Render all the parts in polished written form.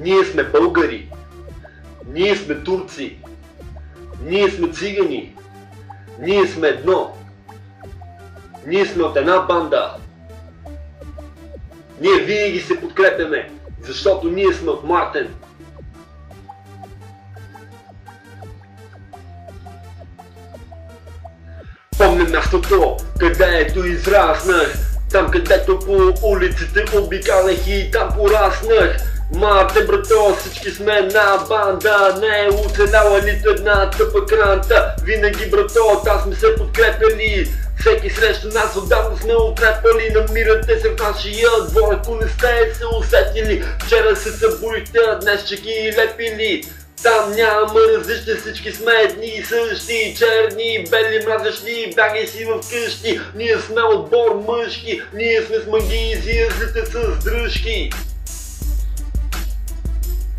Ние сме българи. Ние сме турци. Ние сме цигани. Ние сме едно. Ние сме от една банда. Ние винаги се подкрепяме, защото ние сме от Мартен. Помня мястото, където израснах, там където по улиците обикалях и там пораснах. Мартен, брато, всички сме една банда, не е оцеляла нито една тъпа кранта. Винаги, брато, там сме се подкрепяли, всеки срещу нас отдавна сме укрепали. Намирате се в нашия двор, ако не сте се усетили. Вчера се събудихте, а днес ще ги лепили. Там няма различни, всички сме едни и същи, черни, бели, мразещи, бягай си в къщи. Ние сме отбор мъжки, ние сме с магии, излизате с дръжки.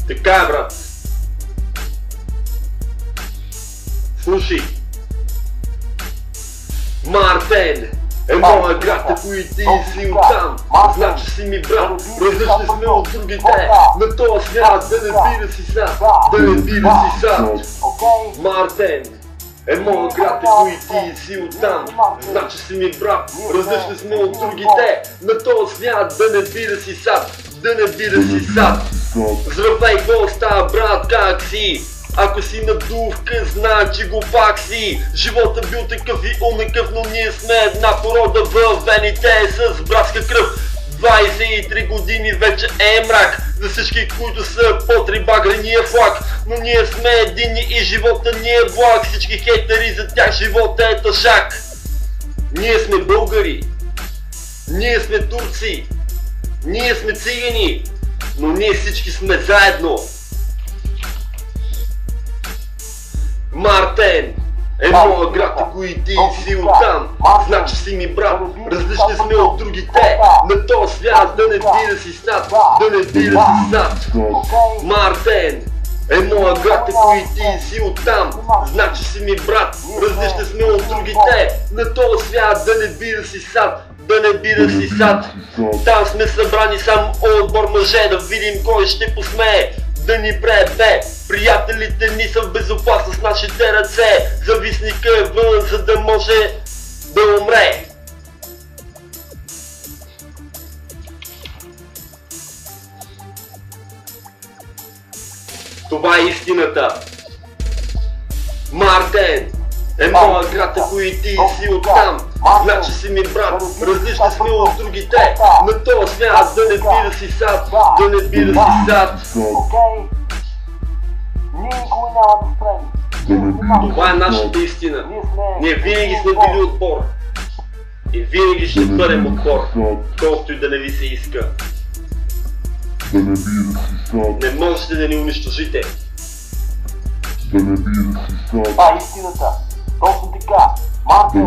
Така е, брат. Слушай. Мартен е моя град, ако и ти си оттам, значи си ми брат, различни сме от другите, на този свят, да не бира си сад, да не бира си сад. Мартен е моя град, ако и ти си оттам, значи си ми брат, различни сме от другите, на този свят, да не бира си сад, да не бира си сад. Здравей, госта, брат, как си? Ако си надувка, значи го пак си. Живота бил такъв и унакъв, но ние сме една порода в вените с братска кръв. 23 години вече е мрак за всички, които са под рибагрения флаг. Но ние сме едини и живота ни е влак. Всички хейтери, за тях живота е тъжак. Ние сме българи. Ние сме турци. Ние сме цигани. Но ние всички сме заедно. Мартен е моя град, ако и ти си оттам, значи си ми брат, различни сме от другите, на този свят, да не бира си сад, да не бира си сад. Мартен е моя град, ако и ти си оттам, значи си ми брат, различни сме от другите, на този свят, да не бира си сад, да не бира си сад. Там сме събрани сам отбор мъже, да видим кой ще посмее да ни пребе. Приятелите ни са в безопасност с нашите ръце. Зависника е вън, за да може да умре. Това е истината. Мартен е моя град, ако и ти си оттам, значи си ми брат, различни сме от другите, на този свят, да не бира си сад, да не бира си сад. Това е нашата истина. Ние винаги сме били отбор. И винаги ще бъдем отбор, колкото и да не ви се иска. Не можете да ни унищожите. Това е истината. Точно така. Мартен,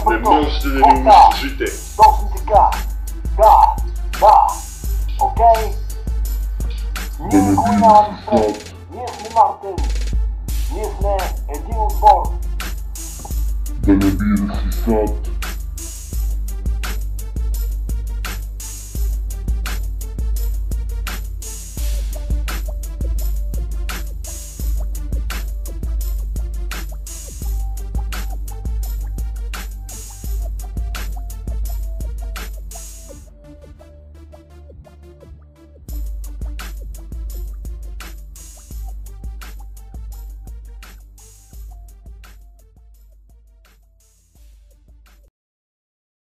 не можете да ни унищожите. точно така. Да. Окей. Ние никога няма да спрем. Ние сме Мартен. Ние сме един отбор. Да не бира си сад.